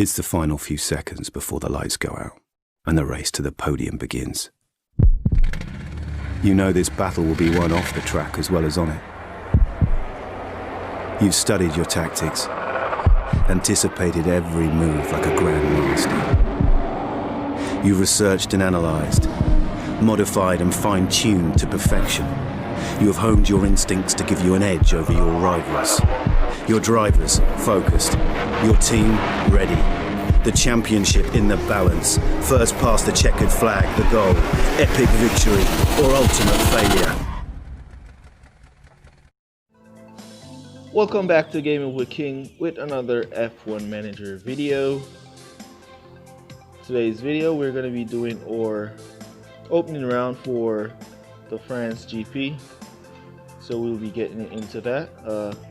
It's the final few seconds before the lights go out and the race to the podium begins. You know this battle will be won off the track as well as on it. You've studied your tactics, anticipated every move like a grandmaster. You've researched and analysed, modified and fine-tuned to perfection. You have honed your instincts to give you an edge over your rivals. Your drivers focused, your team ready. The championship in the balance. First past the checkered flag, the goal. Epic victory or ultimate failure. Welcome back to Gaming with King with another F1 Manager video. Today's video we're going to be doing our opening round for the France GP. So we'll be getting into that,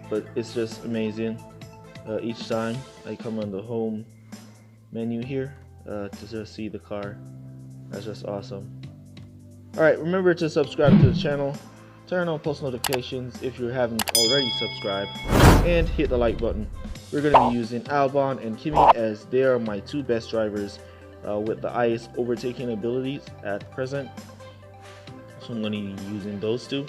but it's just amazing. Each time I come on the home menu here to just see the car. That's just awesome. Alright, remember to subscribe to the channel, turn on post notifications if you haven't already subscribed, and hit the like button. We're going to be using Albon and Kimi as they are my two best drivers with the highest overtaking abilities at present. So I'm going to be using those two,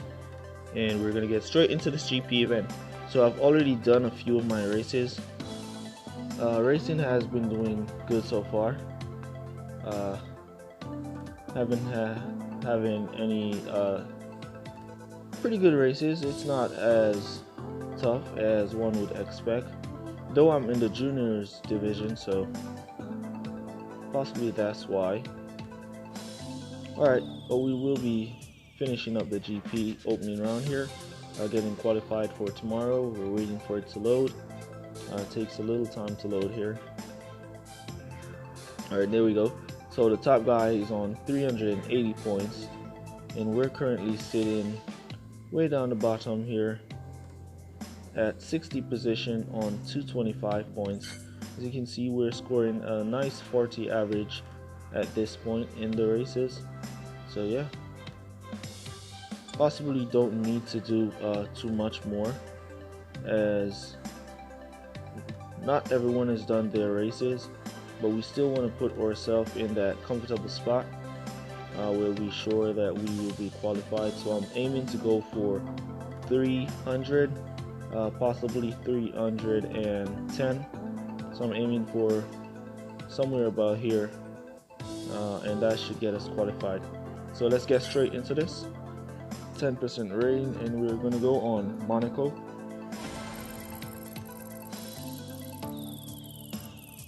and we're going to get straight into this GP event. So I've already done a few of my races. Racing has been doing good so far. Having any pretty good races. It's not as tough as one would expect, though I'm in the juniors division, so possibly that's why. Alright, but we will be finishing up the GP opening round here, getting qualified for tomorrow. We're waiting for it to load. It takes a little time to load here. Alright, there we go. So the top guy is on 380 points, and we're currently sitting way down the bottom here at 60th position on 225 points. As you can see, we're scoring a nice 40 average at this point in the races. So yeah, possibly don't need to do too much more, as not everyone has done their races, but we still want to put ourselves in that comfortable spot where we're sure that we will be qualified. So I'm aiming to go for 300, possibly 310. So I'm aiming for somewhere about here, and that should get us qualified. So let's get straight into this. 10% rating, and we're going to go on Monaco.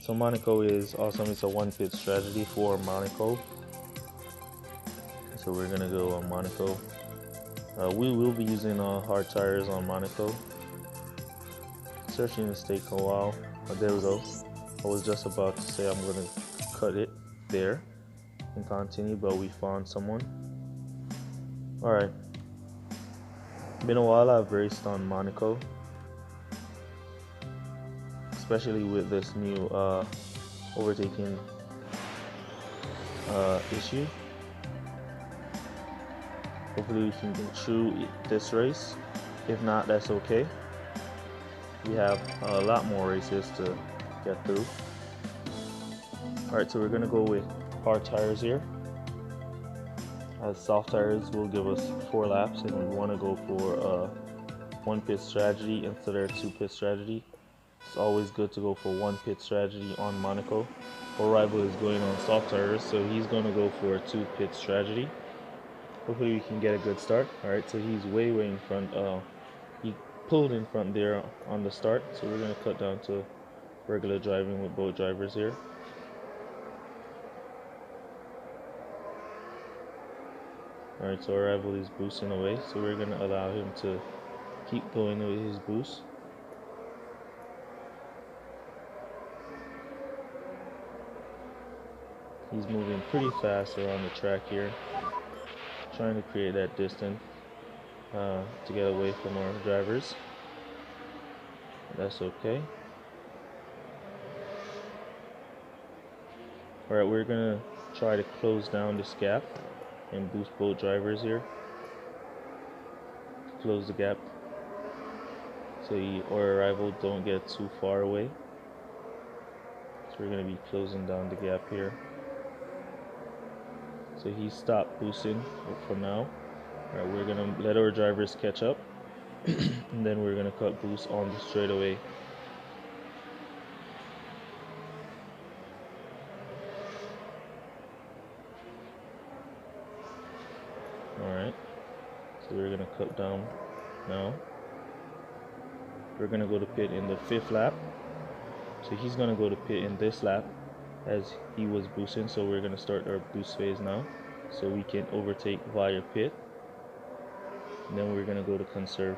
So Monaco is awesome. It's a one pit strategy for Monaco. So we're gonna go on Monaco. We will be using hard tires on Monaco. Searching this take a while. There we go. I was just about to say I'm gonna cut it there and continue, but we found someone. Alright. Been a while I've raced on Monaco, especially with this new overtaking issue. Hopefully we can get through this race. If not, that's okay. We have a lot more races to get through. Alright, so we're gonna go with hard tires here, as soft tires will give us 4 laps, and we want to go for a 1 pit strategy instead of a 2 pit strategy. It's always good to go for 1 pit strategy on Monaco. Our rival is going on soft tires, so he's going to go for a 2 pit strategy. Hopefully we can get a good start. Alright, so he's way in front. He pulled in front there on the start, so we're going to cut down to regular driving with both drivers here. Alright, so our rival is boosting away, so we're going to allow him to keep going with his boost. He's moving pretty fast around the track here, trying to create that distance to get away from our drivers. That's okay. Alright, we're going to try to close down this gap and boost both drivers here. Close the gap so our rival don't get too far away. So we're going to be closing down the gap here. So he stopped boosting for now. Alright, we're going to let our drivers catch up and then we're going to cut boost on the straightaway. Alright, so we're going to cut down now. We're going to go to pit in the 5th lap. So he's going to go to pit in this lap as he was boosting. So we're going to start our boost phase now so we can overtake via pit. And then we're going to go to conserve.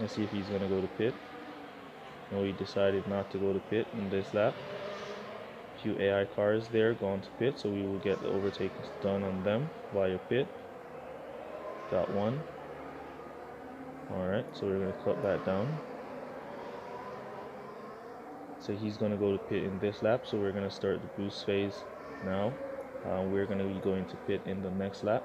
Let's see if he's going to go to pit. No, he decided not to go to pit in this lap. Few AI cars there gone to pit, so we will get the overtake done on them via pit. Got one. Alright, so we're going to cut that down. So he's going to go to pit in this lap, so we're going to start the boost phase now. We're going to be going to pit in the next lap.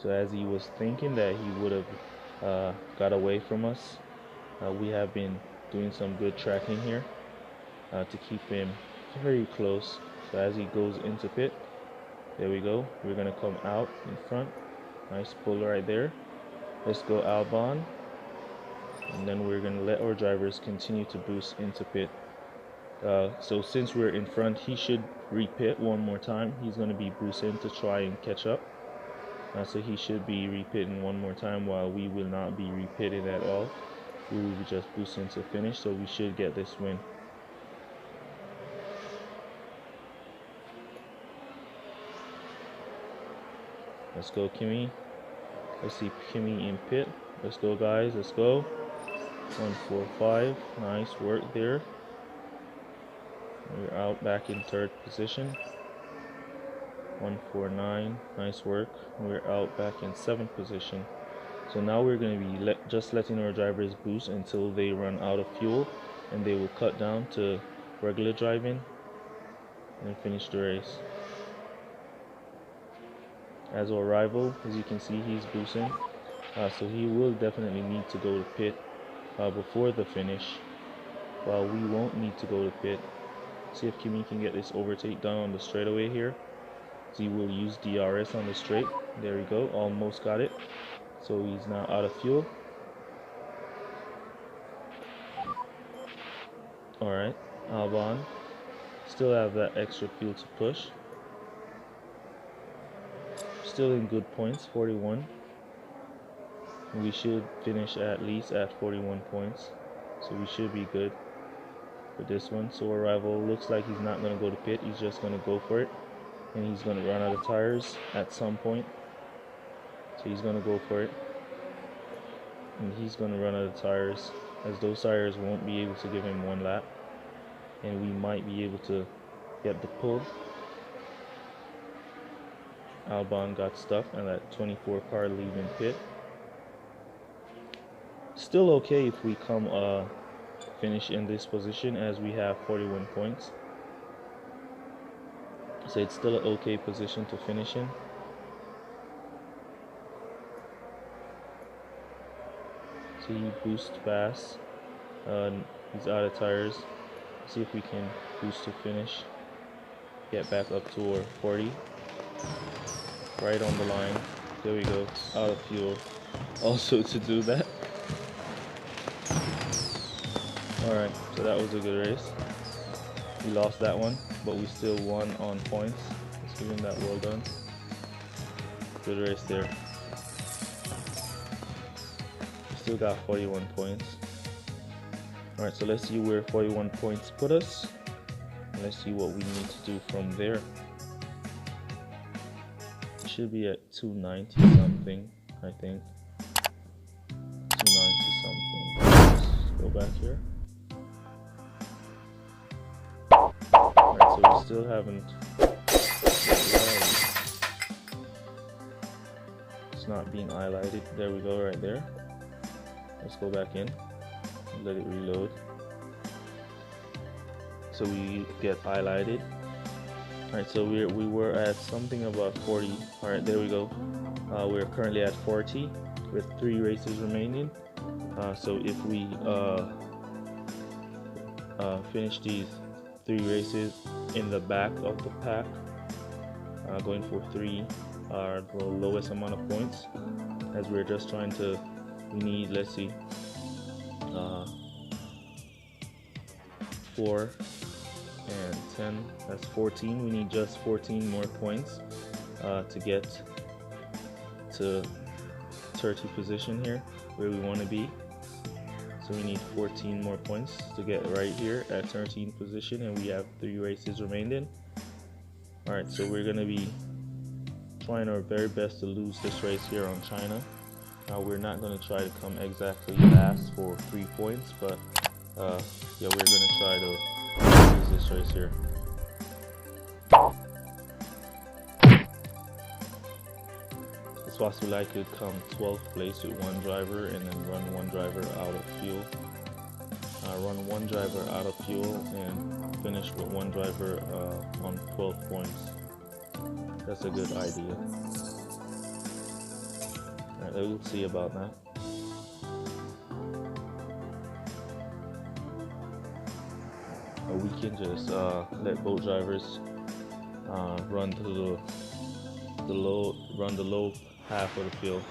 So as he was thinking that he would have got away from us, we have been doing some good tracking here to keep him very close. So as he goes into pit, there we go. We're going to come out in front. Nice pull right there. Let's go Albon. And then we're going to let our drivers continue to boost into pit. So since we're in front, he should re-pit one more time. He's going to be boosting to try and catch up. So he should be re-pitting one more time while we will not be re-pitting at all. We will be just boosting to finish, so we should get this win. Let's go Kimi. Let's see Kimi in pit. Let's go guys, let's go. 145, nice work there. We're out back in 3rd position. 149, nice work. We're out back in 7th position. So now we're going to be just letting our drivers boost until they run out of fuel, and they will cut down to regular driving and finish the race. As our rival, as you can see, he's boosting, so he will definitely need to go to pit before the finish, while we won't need to go to pit. See if Kimi can get this overtake done on the straightaway here. So he will use DRS on the straight. There we go, almost got it. So he's now out of fuel. Alright, Albon still have that extra fuel to push. Still in good points, 41. We should finish at least at 41 points. So we should be good for this one. So our rival looks like he's not going to go to pit. He's just going to go for it. And he's going to run out of tires at some point. So he's going to go for it. And he's going to run out of tires, as those tires won't be able to give him one lap. And we might be able to get the pull. Albon got stuck and that 24 car leaving pit. Still okay if we come finish in this position, as we have 41 points. So it's still an okay position to finish in. So he boosts fast. He's out of tires. See if we can boost to finish. Get back up to our 40. Right on the line. There we go. Out of fuel. Also to do that. Alright, so that was a good race. We lost that one, but we still won on points. Let's give him that well done. Good race there. We still got 41 points. Alright, so let's see where 41 points put us. And let's see what we need to do from there. It should be at 290 something, I think. 290 something. Let's go back here. Alright, so we still haven't. It's not being highlighted. There we go, right there. Let's go back in. Let it reload. So we get highlighted. Alright, so we were at something about 40. Alright, there we go. We're currently at 40 with 3 races remaining. So if we finish these 3 races in the back of the pack, going for 3 are the lowest amount of points, as we're just trying to, we need, let's see, 4 and 10, that's 14. We need just 14 more points to get to 30th position here, where we want to be. So we need 14 more points to get right here at 13th position, and we have 3 races remaining. Alright, so we're going to be trying our very best to lose this race here on China. We're not going to try to come exactly last for 3 points, but yeah, we're going to try to lose this race here. It's possible I could come 12th place with 1 driver and then run 1 driver out of fuel. Run 1 driver out of fuel and finish with 1 driver on 12 points. That's a good idea. Alright, we'll see about that. Or we can just let both drivers run to the low half of the field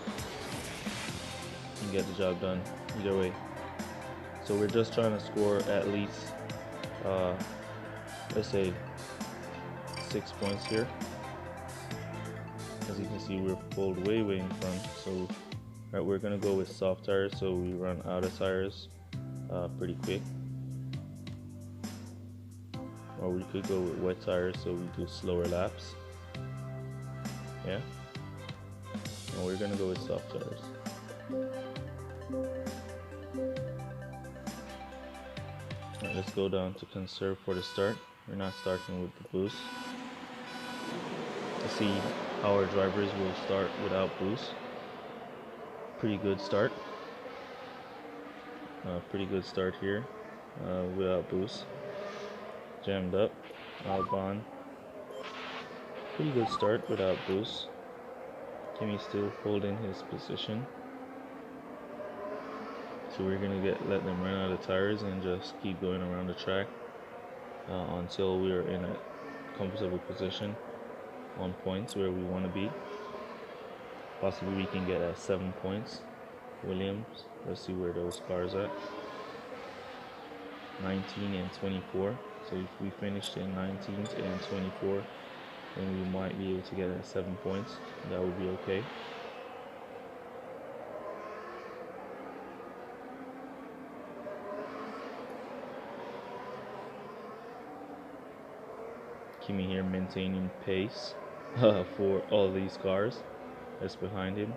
and get the job done either way. So we're just trying to score at least let's say 6 points here. As you can see, we're pulled way in front, so right, we're gonna go with soft tires so we run out of tires pretty quick, or we could go with wet tires so we do slower laps. Yeah, and we're gonna go with soft tires. Alright, let's go down to conserve for the start. We're not starting with the boost. Let's see how our drivers will start without boost. Pretty good start. Pretty good start here without boost. Jammed up. Albon. Pretty good start without boost. Kimi still holding his position. So we're gonna let them run out of tires and just keep going around the track until we're in a comfortable position on points where we want to be. Possibly we can get at 7 points. Williams, let's see where those cars at. 19 and 24. So if we finished in 19th and 24, then we might be able to get at 7 points. That would be okay. Kimi here maintaining pace for all these cars that's behind him.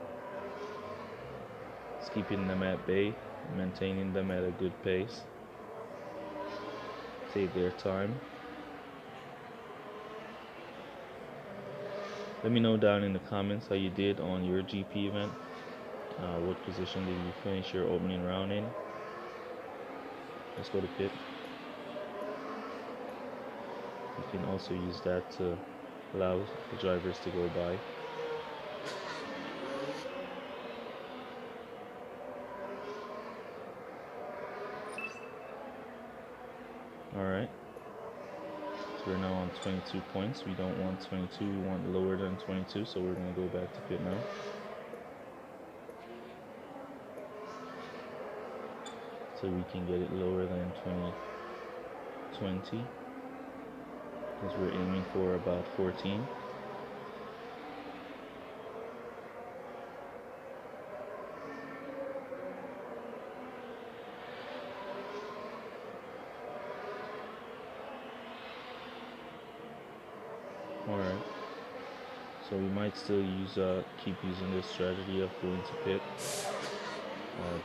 He's keeping them at bay, maintaining them at a good pace. Save their time. Let me know down in the comments how you did on your GP event. What position did you finish your opening round in? Let's go to pit. You can also use that to allow the drivers to go by. Alright, so we're now on 22 points. We don't want 22, we want lower than 22, so we're going to go back to pit now. So we can get it lower than 20, because we're aiming for about 14. Alright, so we might still use keep using this strategy of going to pit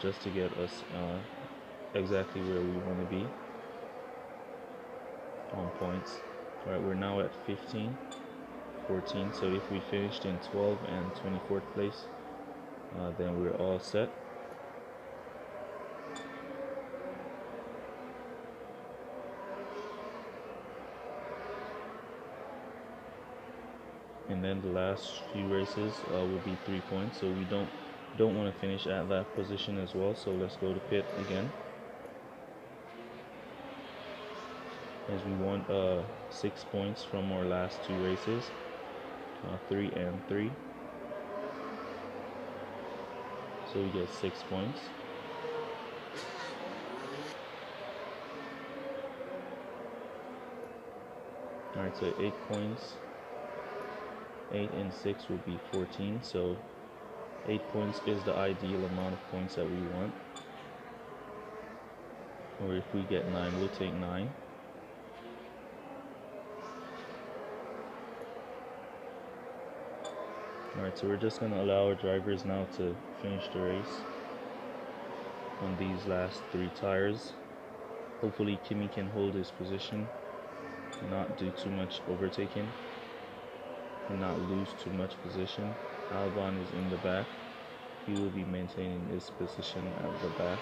just to get us exactly where we want to be on points. Alright, we're now at 15, 14, so if we finished in 12 and 24th place, then we're all set. and then the last few races will be 3 points. So we don't want to finish at that position as well. So let's go to pit again, as we want 6 points from our last 2 races, 3 and 3. So we get 6 points. Alright, so 8 points. 8 and 6 would be 14. So 8 points is the ideal amount of points that we want. Or if we get 9, we'll take 9. Alright, so we're just going to allow our drivers now to finish the race on these last 3 tires. Hopefully Kimi can hold his position, not do too much overtaking, and not lose too much position. Albon is in the back. He will be maintaining his position at the back.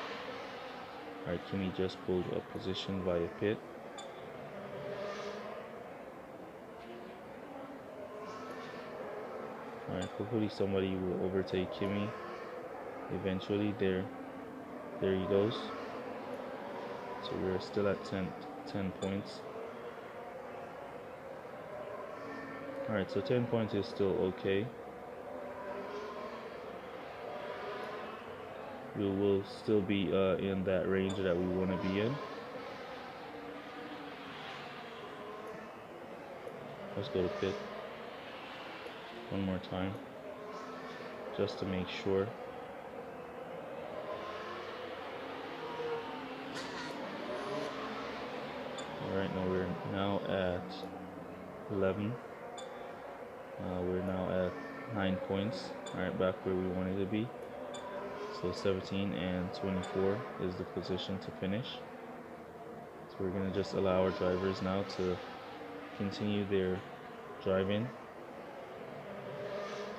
Alright, Kimi just pulled a position via pit. Alright, hopefully somebody will overtake Kimi eventually. There he goes. So we're still at 10 points. Alright, so 10 points is still okay. We will still be in that range that we want to be in. Let's go to pit one more time, just to make sure. Alright, now we're now at 11. We're now at 9 points. Alright, back where we wanted to be. So 17 and 24 is the position to finish. So we're going to just allow our drivers now to continue their driving.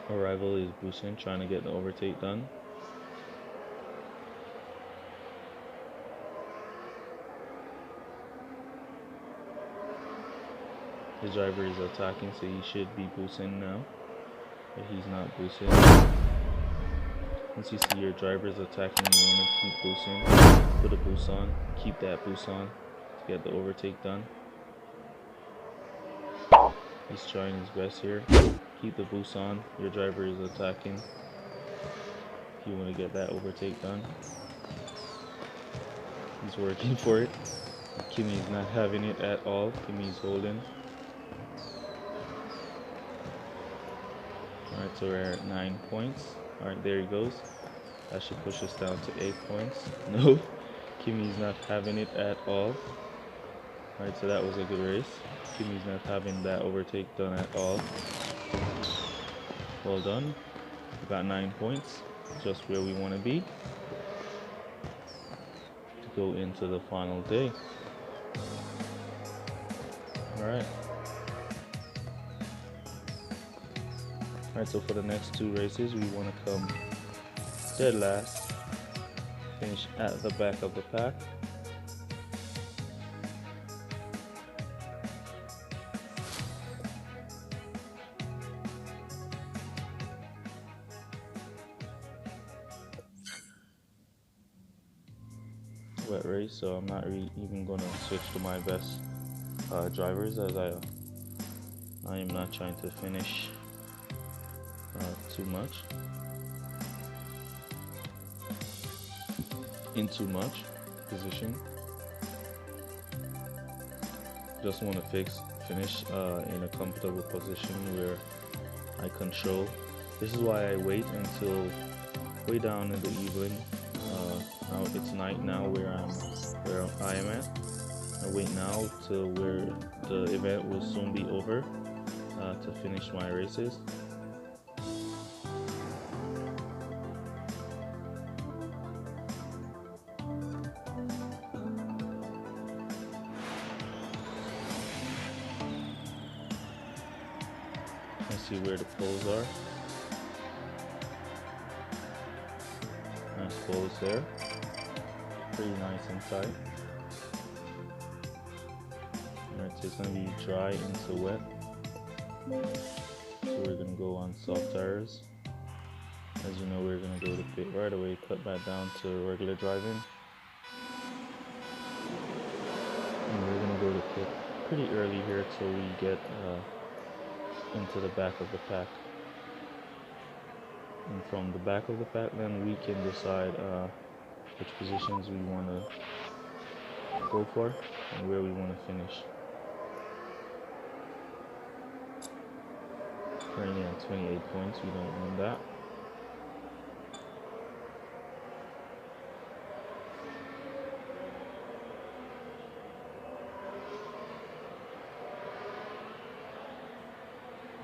Our rival is Busen, trying to get the overtake done. His driver is attacking, so he should be Busen now, but he's not Busen. Once you see your drivers attacking, you want to keep boosting. Put a boost on. Keep that boost on to get the overtake done. He's trying his best here. Keep the boost on. Your driver is attacking. You want to get that overtake done. He's working for it. Kimi's not having it at all. Kimi's holding. Alright, so we're at 9 points. Alright, there he goes. That should push us down to 8 points. No, Kimi's not having it at all. Alright, so that was a good race. Kimi's not having that overtake done at all. Well done. We got 9 points, just where we want to be to go into the final day. Alright. Alright, so for the next 2 races, we want to come dead last, finish at the back of the pack. Wet race, so I'm not even going to switch to my best drivers, as I am not trying to finish too much in too much position. Just want to finish in a comfortable position where I control. This is why I wait until way down in the evening. Now it's night now where I am at. I wait now till where the event will soon be over to finish my races. Let's see where the poles are. Nice poles there. Pretty nice inside. Alright, so it's going to be dry into wet. So so we're gonna go on soft tires. As you know, we're gonna go to pit right away, cut back down to regular driving, and we're gonna go to pit pretty early here till we get into the back of the pack. And from the back of the pack, then we can decide which positions we want to go for and where we want to finish. Currently at 28 points, we don't want that.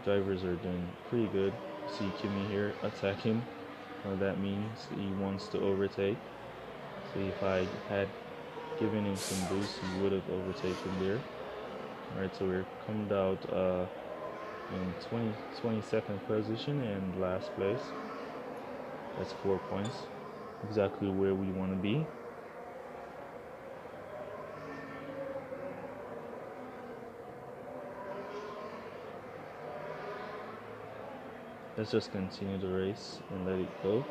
Drivers are doing pretty good. See Kimi here attack him. That means he wants to overtake. So if I had given him some boost, he would have overtaken there. Alright, so we're coming out in 22nd position and last place. That's 4 points. Exactly where we want to be. Let's just continue the race and let it go.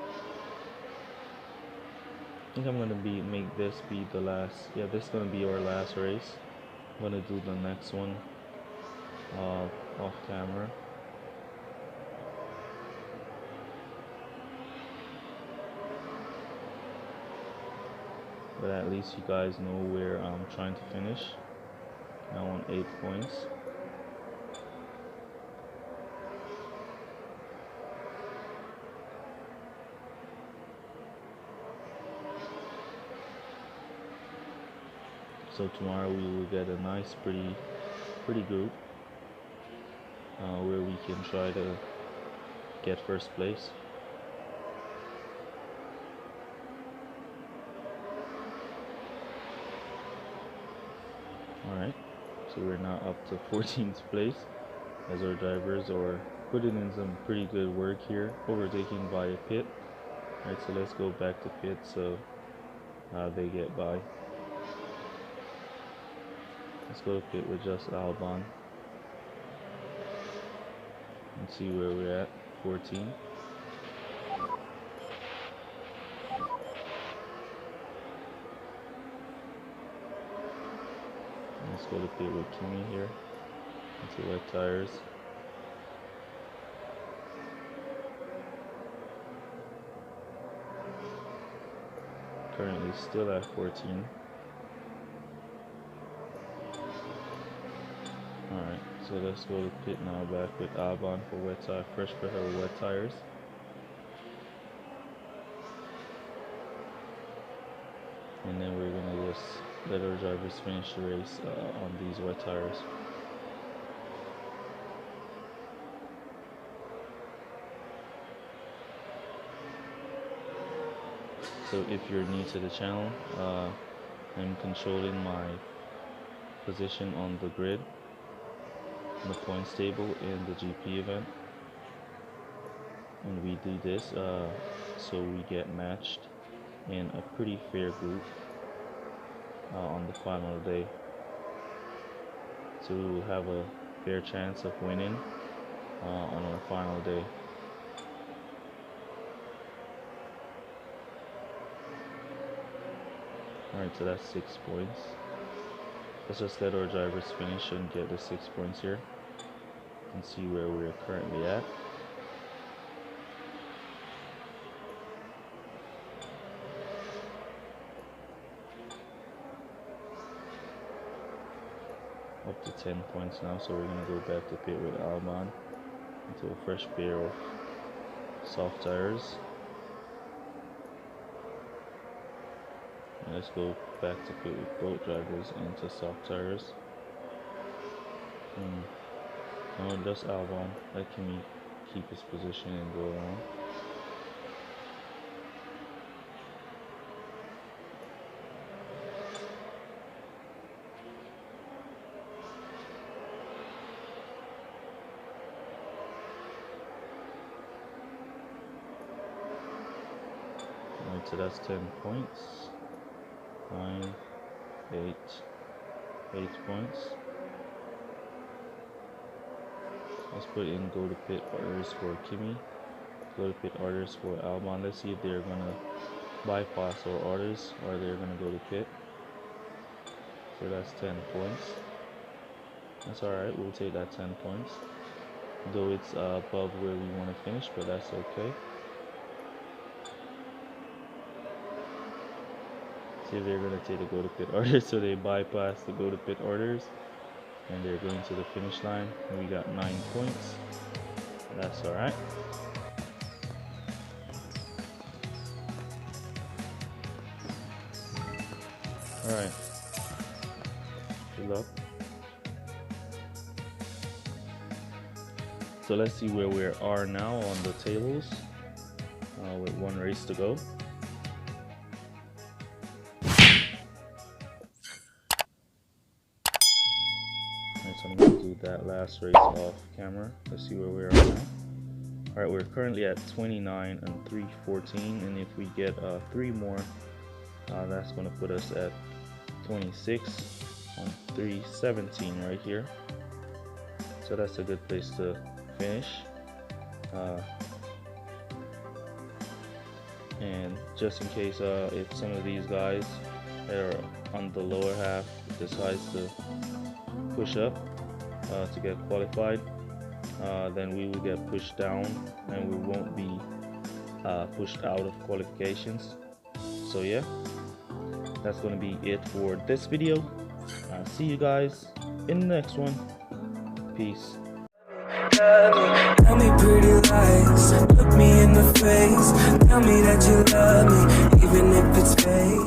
I think I'm gonna make this be the last. Yeah, this is gonna be our last race. I'm gonna do the next one off camera. But at least you guys know where I'm trying to finish. Now on 8 points. So tomorrow we will get a nice, pretty group where we can try to get first place. Alright, so we're now up to 14th place as our drivers are putting in some pretty good work here, overtaking by a pit. Alright, so let's go back to pit so they get by. Let's go to pit with just Albon and see where we're at. 14. Let's go to pit with Kimi here into wet tires. Currently still at 14. Alright, so let's go to pit now back with Albon for wet tire, fresh for her wet tires. And then we're gonna just let our drivers finish the race on these wet tires. So if you're new to the channel, I'm controlling my position on the grid, the points table in the GP event, and we do this so we get matched in a pretty fair group on the final day, so we will have a fair chance of winning on our final day. Alright, so that's 6 points. Let's just let our drivers finish and get the 6 points here and see where we're currently at. Up to 10 points now, so we're going to go back to pit with Albon into a fresh pair of soft tires. And let's go back to pit with both drivers into soft tires. No, just Albon. Let Kimi keep his position and go on. Alright, so that's 10 points. 9, 8 points. Let's put in go to pit orders for Kimmy, go to pit orders for Albon. Let's see if they're gonna bypass our orders or they're gonna go to pit. So that's 10 points. That's alright, we'll take that 10 points. Though it's above where we want to finish, but that's okay. See if they're gonna take the go to pit orders, so they bypass the go to pit orders and they're going to the finish line. We got 9 points. That's alright. Alright. Good luck. So let's see where we are now on the tables with one race to go. So I'm going to do that last race off camera. Let's see where we are now. Alright, we're currently at 29 and 314, and if we get 3 more, that's going to put us at 26 and 317 right here. So that's a good place to finish. And just in case if some of these guys that are on the lower half decides to push up to get qualified, then we will get pushed down and we won't be pushed out of qualifications. So yeah, that's going to be it for this video. See you guys in the next one. Peace. Tell me pretty lies, look me in the face, tell me that you love me, even if it's fake.